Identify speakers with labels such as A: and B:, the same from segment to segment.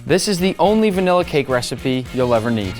A: This is the only vanilla cake recipe you'll ever need.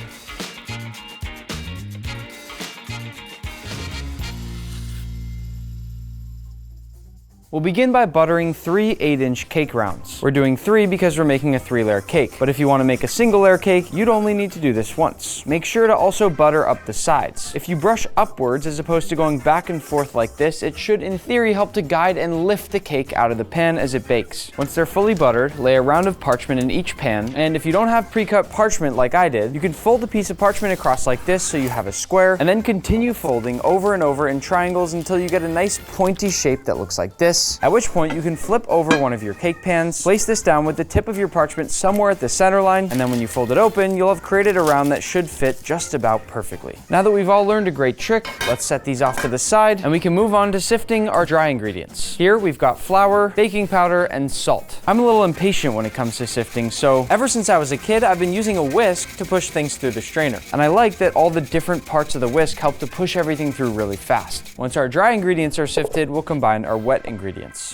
A: We'll begin by buttering 3 8-inch cake rounds. We're doing 3 because we're making a 3-layer cake, but if you want to make a single-layer cake, you'd only need to do this once. Make sure to also butter up the sides. If you brush upwards as opposed to going back and forth like this, it should in theory help to guide and lift the cake out of the pan as it bakes. Once they're fully buttered, lay a round of parchment in each pan, and if you don't have pre-cut parchment like I did, you can fold the piece of parchment across like this so you have a square, and then continue folding over and over in triangles until you get a nice pointy shape that looks like this. At which point you can flip over one of your cake pans, place this down with the tip of your parchment somewhere at the center line, and then when you fold it open, you'll have created a round that should fit just about perfectly. Now that we've all learned a great trick, let's set these off to the side, and we can move on to sifting our dry ingredients. Here we've got flour, baking powder, and salt. I'm a little impatient when it comes to sifting, so ever since I was a kid, I've been using a whisk to push things through the strainer. And I like that all the different parts of the whisk help to push everything through really fast. Once our dry ingredients are sifted, we'll combine our wet ingredients.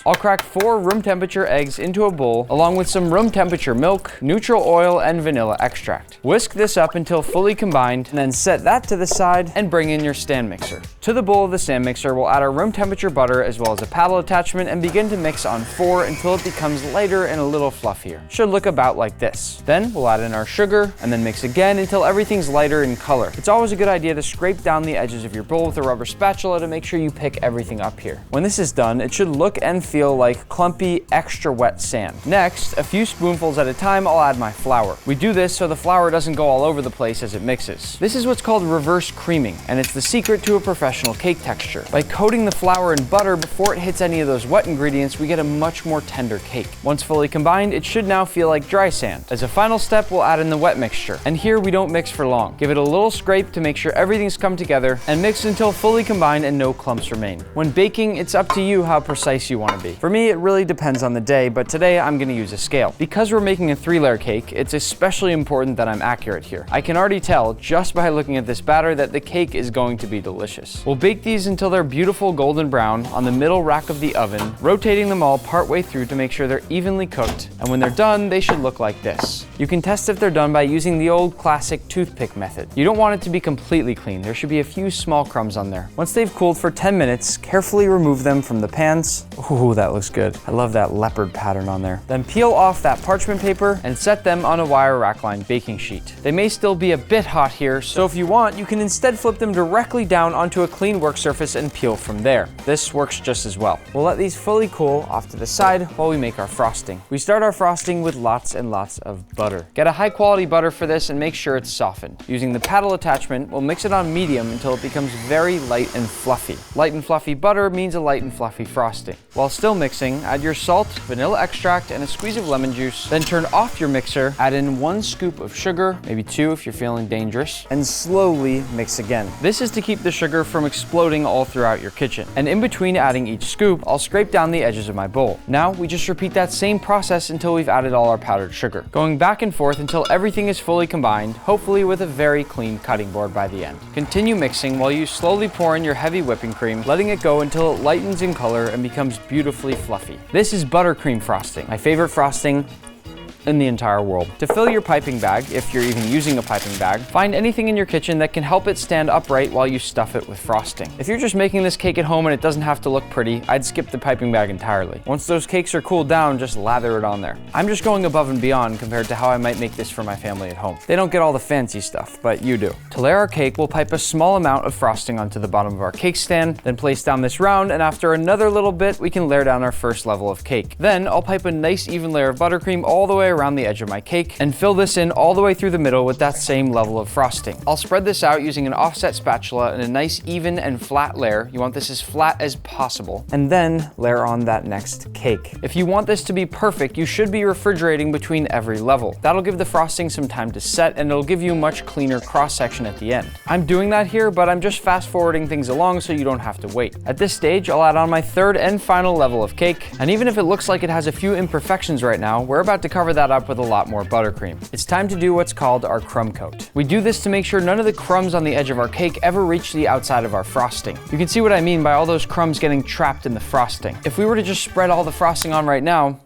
A: I'll crack 4 room temperature eggs into a bowl along with some room temperature milk, neutral oil, and vanilla extract. Whisk this up until fully combined, and then set that to the side and bring in your stand mixer. To the bowl of the stand mixer, we'll add our room temperature butter as well as a paddle attachment and begin to mix on 4 until it becomes lighter and a little fluffier. Should look about like this. Then we'll add in our sugar and then mix again until everything's lighter in color. It's always a good idea to scrape down the edges of your bowl with a rubber spatula to make sure you pick everything up here. When this is done, it should look and feel like clumpy, extra wet sand. Next, a few spoonfuls at a time, I'll add my flour. We do this so the flour doesn't go all over the place as it mixes. This is what's called reverse creaming, and it's the secret to a professional cake texture. By coating the flour in butter before it hits any of those wet ingredients, we get a much more tender cake. Once fully combined, it should now feel like dry sand. As a final step, we'll add in the wet mixture. And here we don't mix for long. Give it a little scrape to make sure everything's come together, and mix until fully combined and no clumps remain. When baking, it's up to you how precise you want to be. For me, it really depends on the day, but today I'm going to use a scale. Because we're making a 3-layer cake, it's especially important that I'm accurate here. I can already tell just by looking at this batter that the cake is going to be delicious. We'll bake these until they're beautiful golden brown on the middle rack of the oven, rotating them all partway through to make sure they're evenly cooked, and when they're done, they should look like this. You can test if they're done by using the old classic toothpick method. You don't want it to be completely clean. There should be a few small crumbs on there. Once they've cooled for 10 minutes, carefully remove them from the pans. Ooh, that looks good. I love that leopard pattern on there. Then peel off that parchment paper and set them on a wire rack-lined baking sheet. They may still be a bit hot here, so if you want, you can instead flip them directly down onto a clean work surface and peel from there. This works just as well. We'll let these fully cool off to the side while we make our frosting. We start our frosting with lots and lots of butter. Get a high-quality butter for this and make sure it's softened. Using the paddle attachment, we'll mix it on medium until it becomes very light and fluffy. Light and fluffy butter means a light and fluffy frosting. While still mixing, add your salt, vanilla extract, and a squeeze of lemon juice. Then turn off your mixer, add in 1 scoop of sugar, maybe 2 if you're feeling dangerous, and slowly mix again. This is to keep the sugar from exploding all throughout your kitchen. And in between adding each scoop, I'll scrape down the edges of my bowl. Now we just repeat that same process until we've added all our powdered sugar, going back and forth until everything is fully combined, hopefully with a very clean cutting board by the end. Continue mixing while you slowly pour in your heavy whipping cream, letting it go until it lightens in color and becomes beautifully fluffy. This is buttercream frosting, my favorite frosting in the entire world. To fill your piping bag, if you're even using a piping bag, find anything in your kitchen that can help it stand upright while you stuff it with frosting. If you're just making this cake at home and it doesn't have to look pretty, I'd skip the piping bag entirely. Once those cakes are cooled down, just lather it on there. I'm just going above and beyond compared to how I might make this for my family at home. They don't get all the fancy stuff, but you do. To layer our cake, we'll pipe a small amount of frosting onto the bottom of our cake stand, then place down this round, and after another little bit, we can layer down our first level of cake. Then I'll pipe a nice even layer of buttercream all the way around the edge of my cake and fill this in all the way through the middle with that same level of frosting. I'll spread this out using an offset spatula in a nice even and flat layer. You want this as flat as possible, and then layer on that next cake. If you want this to be perfect, you should be refrigerating between every level. That'll give the frosting some time to set, and it'll give you a much cleaner cross-section at the end. I'm doing that here, but I'm just fast-forwarding things along so you don't have to wait. At this stage, I'll add on my third and final level of cake, and even if it looks like it has a few imperfections right now, we're about to cover that up with a lot more buttercream. It's time to do what's called our crumb coat. We do this to make sure none of the crumbs on the edge of our cake ever reach the outside of our frosting. You can see what I mean by all those crumbs getting trapped in the frosting. If we were to just spread all the frosting on right now,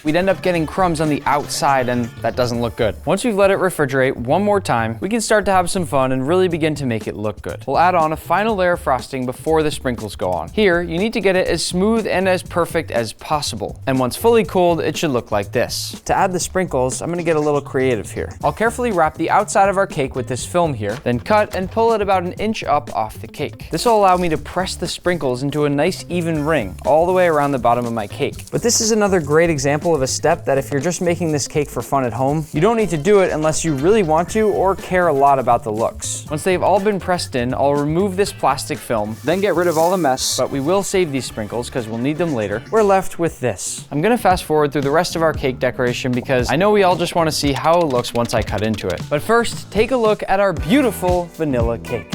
A: we'd end up getting crumbs on the outside, and that doesn't look good. Once we've let it refrigerate one more time, we can start to have some fun and really begin to make it look good. We'll add on a final layer of frosting before the sprinkles go on. Here, you need to get it as smooth and as perfect as possible. And once fully cooled, it should look like this. To add the sprinkles, I'm gonna get a little creative here. I'll carefully wrap the outside of our cake with this film here, then cut and pull it about an inch up off the cake. This will allow me to press the sprinkles into a nice even ring all the way around the bottom of my cake. But this is another great example of a step that if you're just making this cake for fun at home, you don't need to do it unless you really want to or care a lot about the looks. Once they've all been pressed in, I'll remove this plastic film, then get rid of all the mess, but we will save these sprinkles because we'll need them later. We're left with this. I'm gonna fast forward through the rest of our cake decoration because I know we all just wanna see how it looks once I cut into it. But first, take a look at our beautiful vanilla cake.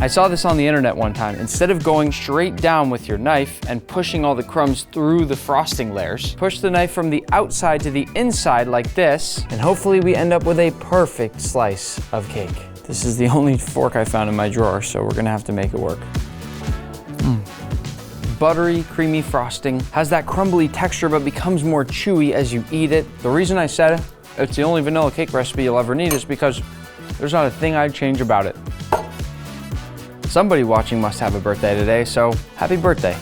A: I saw this on the internet one time. Instead of going straight down with your knife and pushing all the crumbs through the frosting layers, push the knife from the outside to the inside like this, and hopefully we end up with a perfect slice of cake. This is the only fork I found in my drawer, so we're gonna have to make it work. Buttery, creamy frosting, has that crumbly texture but becomes more chewy as you eat it. The reason I said it's the only vanilla cake recipe you'll ever need is because there's not a thing I'd change about it. Somebody watching must have a birthday today, so happy birthday.